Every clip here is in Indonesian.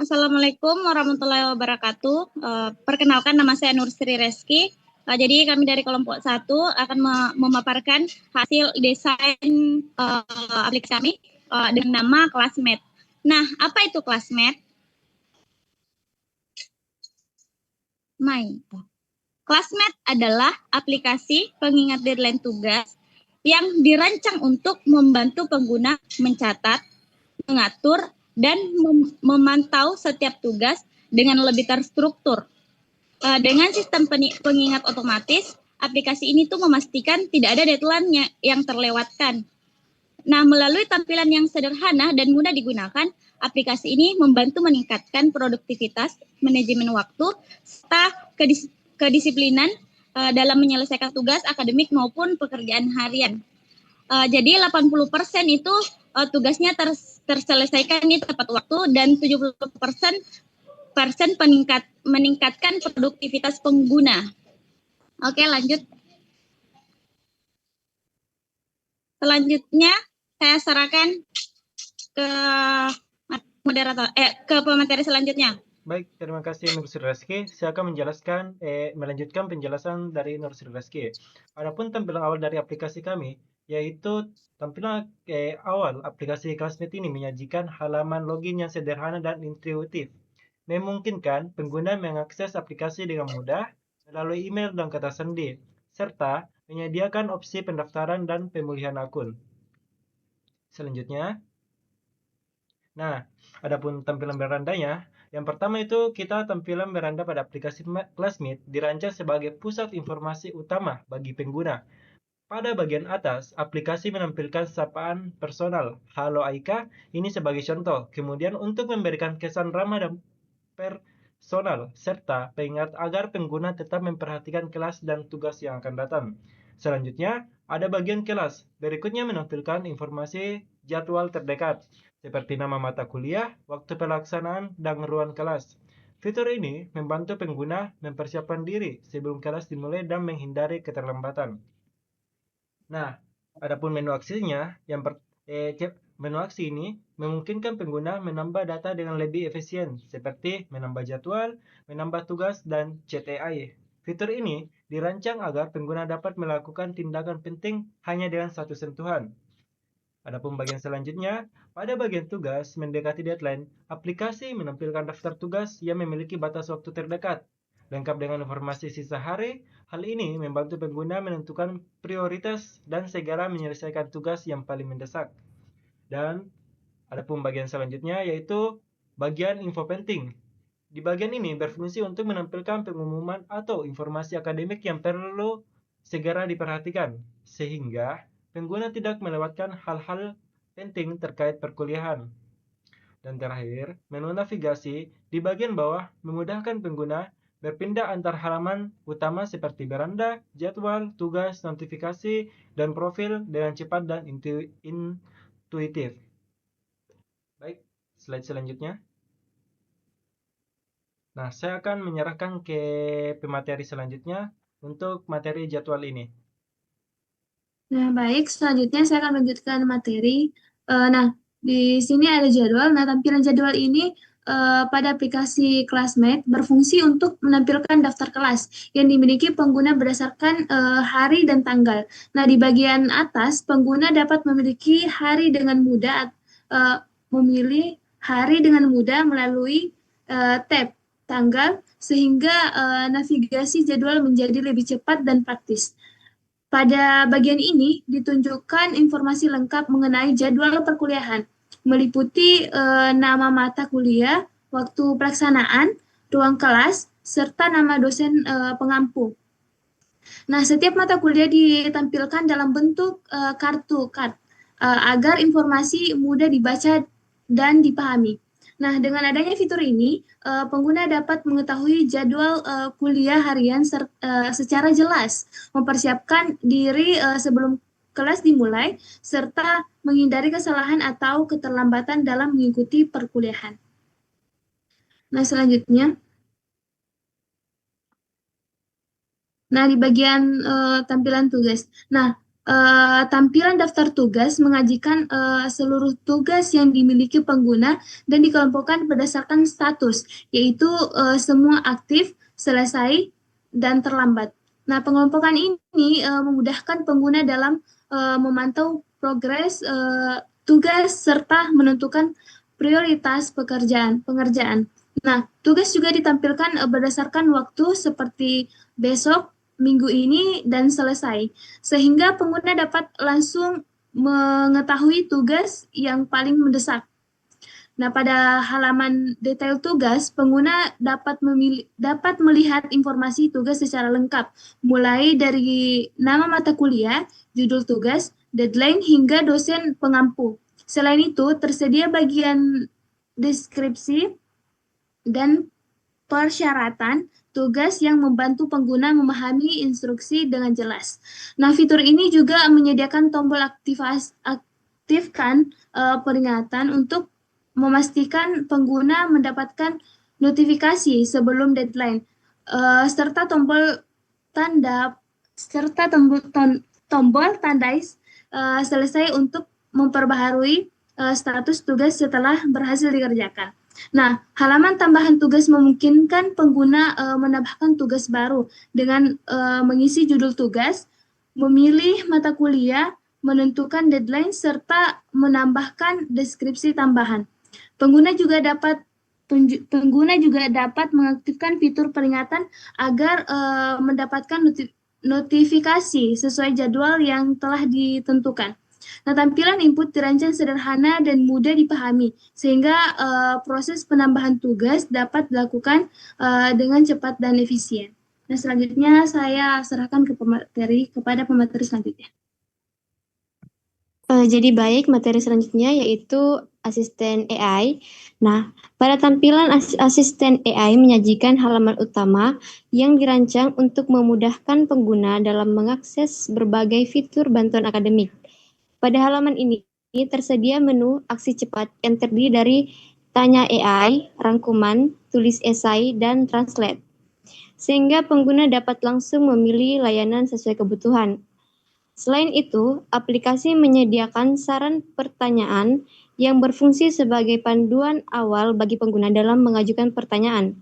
Assalamualaikum warahmatullahi wabarakatuh. Perkenalkan, nama saya Nur Sri Reski. Jadi kami dari kelompok 1 akan memaparkan hasil desain aplikasi kami dengan nama Classmate. Nah, apa itu Classmate? Classmate adalah aplikasi pengingat deadline tugas yang dirancang untuk membantu pengguna mencatat, mengatur, dan memantau setiap tugas dengan lebih terstruktur. Dengan sistem pengingat otomatis, aplikasi ini tuh memastikan tidak ada deadline yang terlewatkan. Nah, melalui tampilan yang sederhana dan mudah digunakan, aplikasi ini membantu meningkatkan produktivitas, manajemen waktu, serta kedisiplinan dalam menyelesaikan tugas akademik maupun pekerjaan harian. Jadi 80% itu tugasnya terselesaikan di tepat waktu, dan 70% meningkatkan produktivitas pengguna. Oke, lanjut. Selanjutnya saya serahkan ke moderator, ke pemateri selanjutnya. Baik, terima kasih Nur Sri Reski. Saya akan melanjutkan penjelasan dari Nur Sri Reski. Adapun tampilan awal dari aplikasi kami, yaitu tampilan awal aplikasi Classmate ini menyajikan halaman login yang sederhana dan intuitif, memungkinkan pengguna mengakses aplikasi dengan mudah melalui email dan kata sandi, serta menyediakan opsi pendaftaran dan pemulihan akun. Selanjutnya, nah, adapun tampilan berandanya, yang pertama itu kita tampilan beranda pada aplikasi Classmate dirancang sebagai pusat informasi utama bagi pengguna. Pada bagian atas, aplikasi menampilkan sapaan personal, Halo Aika, ini sebagai contoh. Kemudian untuk memberikan kesan ramah dan personal, serta pengingat agar pengguna tetap memperhatikan kelas dan tugas yang akan datang. Selanjutnya, ada bagian kelas. Berikutnya menampilkan informasi jadwal terdekat, seperti nama mata kuliah, waktu pelaksanaan, dan ruang kelas. Fitur ini membantu pengguna mempersiapkan diri sebelum kelas dimulai dan menghindari keterlambatan. Nah, adapun menu aksinya, menu aksi ini memungkinkan pengguna menambah data dengan lebih efisien, seperti menambah jadwal, menambah tugas, dan chat AI. Fitur ini dirancang agar pengguna dapat melakukan tindakan penting hanya dengan satu sentuhan. Adapun bagian selanjutnya, pada bagian tugas mendekati deadline, aplikasi menampilkan daftar tugas yang memiliki batas waktu terdekat, lengkap dengan informasi sisa hari. Hal ini membantu pengguna menentukan prioritas dan segera menyelesaikan tugas yang paling mendesak. Dan adapun bagian selanjutnya yaitu bagian info penting. Di bagian ini berfungsi untuk menampilkan pengumuman atau informasi akademik yang perlu segera diperhatikan, sehingga pengguna tidak melewatkan hal-hal penting terkait perkuliahan. Dan terakhir, menu navigasi di bagian bawah memudahkan pengguna berpindah antar halaman utama seperti beranda, jadwal, tugas, notifikasi, dan profil dengan cepat dan intuitif. Baik, slide selanjutnya. Nah, saya akan menyerahkan ke pemateri selanjutnya untuk materi jadwal ini. Nah, baik, selanjutnya saya akan lanjutkan materi. Nah, di sini ada jadwal. Nah, tampilan jadwal ini pada aplikasi Classmate berfungsi untuk menampilkan daftar kelas yang dimiliki pengguna berdasarkan hari dan tanggal. Nah, di bagian atas, pengguna dapat memiliki hari dengan mudah, memilih hari dengan mudah melalui tab tanggal, sehingga navigasi jadwal menjadi lebih cepat dan praktis. Pada bagian ini ditunjukkan informasi lengkap mengenai jadwal perkuliahan, meliputi nama mata kuliah, waktu pelaksanaan, ruang kelas, serta nama dosen pengampu. Nah, setiap mata kuliah ditampilkan dalam bentuk kartu agar informasi mudah dibaca dan dipahami. Nah, dengan adanya fitur ini, pengguna dapat mengetahui jadwal kuliah harian secara jelas, mempersiapkan diri sebelum kelas dimulai, serta menghindari kesalahan atau keterlambatan dalam mengikuti perkuliahan. Nah, selanjutnya. Nah, di bagian tampilan tugas. Nah, tampilan daftar tugas mengajikan seluruh tugas yang dimiliki pengguna dan dikelompokkan berdasarkan status, yaitu semua aktif, selesai, dan terlambat. Nah, pengelompokan ini memudahkan pengguna dalam memantau progres tugas serta menentukan prioritas pengerjaan. Nah, tugas juga ditampilkan berdasarkan waktu seperti besok, minggu ini, dan selesai, sehingga pengguna dapat langsung mengetahui tugas yang paling mendesak. Nah, pada halaman detail tugas, pengguna dapat melihat informasi tugas secara lengkap, mulai dari nama mata kuliah, judul tugas, deadline, hingga dosen pengampu. Selain itu, tersedia bagian deskripsi dan persyaratan tugas yang membantu pengguna memahami instruksi dengan jelas. Nah, fitur ini juga menyediakan tombol aktifkan peringatan untuk memastikan pengguna mendapatkan notifikasi sebelum deadline, serta tombol tandai selesai untuk memperbaharui status tugas setelah berhasil dikerjakan. Nah, halaman tambahan tugas memungkinkan pengguna menambahkan tugas baru dengan mengisi judul tugas, memilih mata kuliah, menentukan deadline, serta menambahkan deskripsi tambahan. Pengguna juga dapat mengaktifkan fitur peringatan agar mendapatkan notifikasi sesuai jadwal yang telah ditentukan. Nah, tampilan input dirancang sederhana dan mudah dipahami, sehingga proses penambahan tugas dapat dilakukan dengan cepat dan efisien. Nah, selanjutnya saya serahkan kepada pemateri selanjutnya. Jadi baik, materi selanjutnya yaitu asisten AI. Nah, pada tampilan asisten AI menyajikan halaman utama yang dirancang untuk memudahkan pengguna dalam mengakses berbagai fitur bantuan akademik. Pada halaman ini tersedia menu aksi cepat yang terdiri dari tanya AI, rangkuman, tulis esai, dan translate, sehingga pengguna dapat langsung memilih layanan sesuai kebutuhan. Selain itu, aplikasi menyediakan saran pertanyaan yang berfungsi sebagai panduan awal bagi pengguna dalam mengajukan pertanyaan.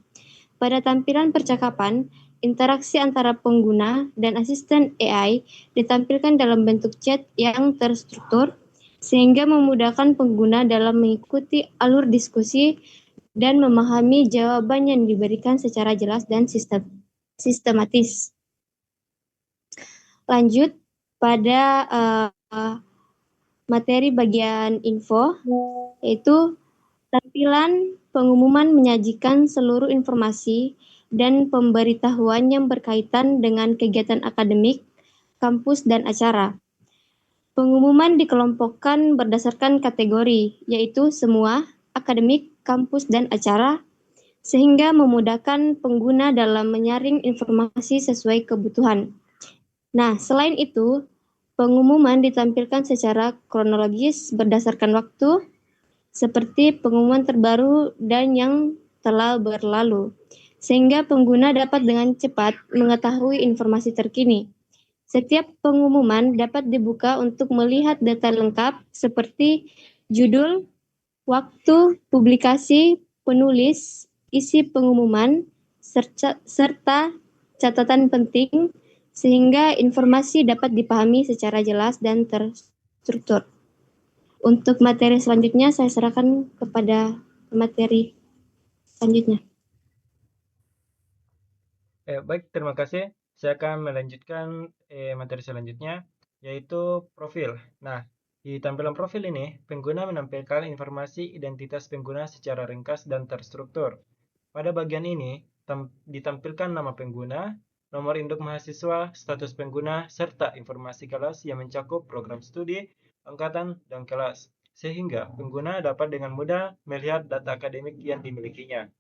Pada tampilan percakapan, interaksi antara pengguna dan asisten AI ditampilkan dalam bentuk chat yang terstruktur, sehingga memudahkan pengguna dalam mengikuti alur diskusi dan memahami jawaban yang diberikan secara jelas dan sistematis. Lanjut pada materi bagian info, yaitu tampilan pengumuman menyajikan seluruh informasi dan pemberitahuan yang berkaitan dengan kegiatan akademik, kampus, dan acara. Pengumuman dikelompokkan berdasarkan kategori, yaitu semua, akademik, kampus, dan acara, sehingga memudahkan pengguna dalam menyaring informasi sesuai kebutuhan. Nah, selain itu, pengumuman ditampilkan secara kronologis berdasarkan waktu, seperti pengumuman terbaru dan yang telah berlalu, sehingga pengguna dapat dengan cepat mengetahui informasi terkini. Setiap pengumuman dapat dibuka untuk melihat data lengkap seperti judul, waktu, publikasi, penulis, isi pengumuman, serta catatan penting, sehingga informasi dapat dipahami secara jelas dan terstruktur. Untuk materi selanjutnya, saya serahkan kepada materi selanjutnya. Baik, terima kasih. Saya akan melanjutkan materi selanjutnya, yaitu profil. Nah, di tampilan profil ini, pengguna menampilkan informasi identitas pengguna secara ringkas dan terstruktur. Pada bagian ini, ditampilkan nama pengguna, nomor induk mahasiswa, status pengguna, serta informasi kelas yang mencakup program studi, angkatan, dan kelas, sehingga pengguna dapat dengan mudah melihat data akademik yang dimilikinya.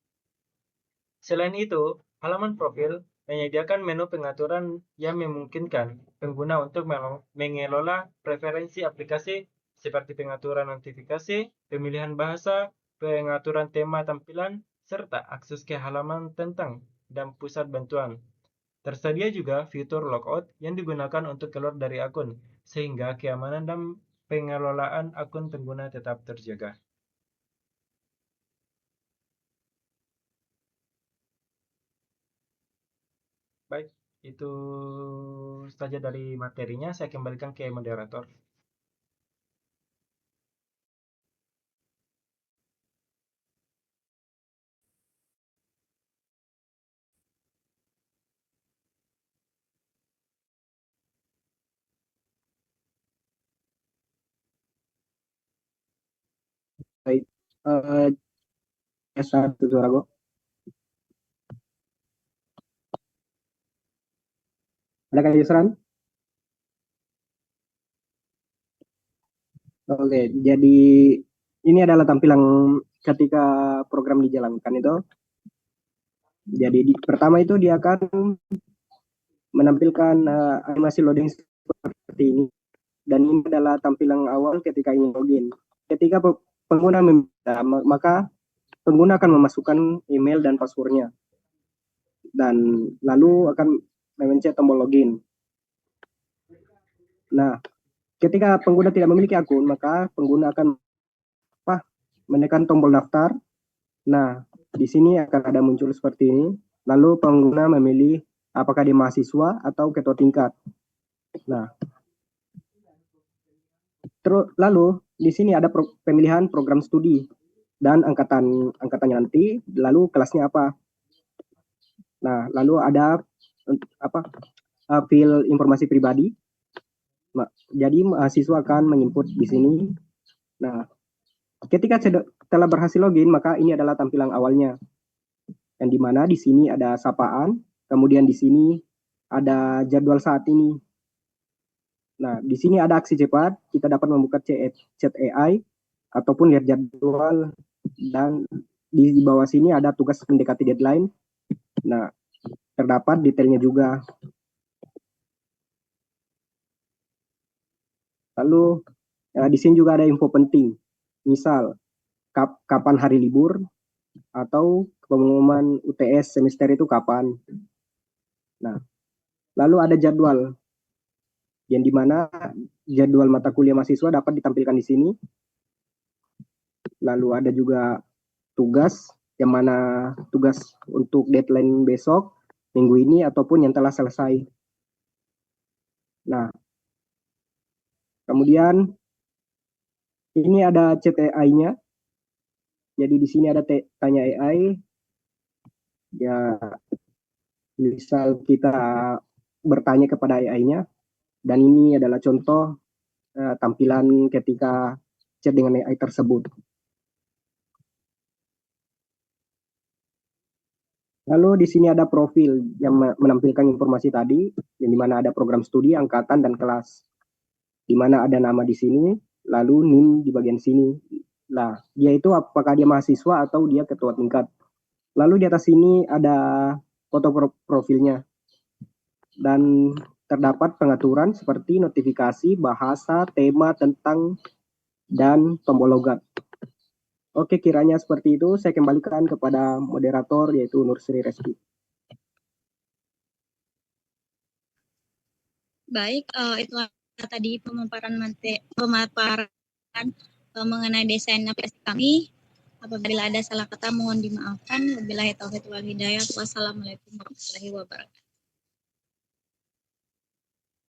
Selain itu, halaman profil menyediakan menu pengaturan yang memungkinkan pengguna untuk mengelola preferensi aplikasi seperti pengaturan notifikasi, pemilihan bahasa, pengaturan tema tampilan, serta akses ke halaman tentang dan pusat bantuan. Tersedia juga fitur logout yang digunakan untuk keluar dari akun, sehingga keamanan dan pengelolaan akun pengguna tetap terjaga. Baik, itu saja dari materinya. Saya kembalikan ke moderator. Baik, satu suara kok. Ada Kak Yusran? Oke, jadi ini adalah tampilan ketika program dijalankan itu. Jadi pertama itu dia akan menampilkan animasi loading seperti ini. Dan ini adalah tampilan awal ketika ingin login. Ketika pengguna meminta, maka pengguna akan memasukkan email dan passwordnya. Dan lalu akan memencet tombol login. Nah, ketika pengguna tidak memiliki akun, maka pengguna akan menekan tombol daftar. Nah, di sini akan ada muncul seperti ini. Lalu pengguna memilih apakah dia mahasiswa atau ketua tingkat. Nah, lalu di sini ada pemilihan program studi dan angkatannya nanti, lalu kelasnya apa. Nah, lalu ada field informasi pribadi. Jadi mahasiswa akan menginput di sini. Nah, ketika telah berhasil login, maka ini adalah tampilan awalnya. Yang dimana di sini ada sapaan, kemudian di sini ada jadwal saat ini. Nah, di sini ada aksi cepat, kita dapat membuka chat AI, ataupun lihat jadwal, dan di bawah sini ada tugas mendekati deadline. Nah, terdapat detailnya juga. Lalu di sini juga ada info penting, misal kapan hari libur atau pengumuman UTS semester itu kapan. Nah, lalu ada jadwal, yang dimana jadwal mata kuliah mahasiswa dapat ditampilkan di sini. Lalu ada juga tugas, yang mana tugas untuk deadline besok, minggu ini, ataupun yang telah selesai. Nah, kemudian ini ada chat AI-nya. Jadi di sini ada tanya AI. Ya, misal kita bertanya kepada AI-nya, dan ini adalah contoh tampilan ketika chat dengan AI tersebut. Lalu di sini ada profil yang menampilkan informasi tadi, yang dimana ada program studi, angkatan, dan kelas. Di mana ada nama di sini, lalu NIM di bagian sini. Nah, dia itu apakah dia mahasiswa atau dia ketua tingkat. Lalu di atas sini ada foto profilnya. Dan terdapat pengaturan seperti notifikasi, bahasa, tema, tentang, dan tombol logat. Oke, kiranya seperti itu. Saya kembalikan kepada moderator, yaitu Nursri Reski. Baik, itu tadi pemaparan mengenai desain aplikasi kami. Apabila ada salah kata mohon dimaafkan. Wabillahi taufiq wal hidayah. Wassalamualaikum warahmatullahi wabarakatuh.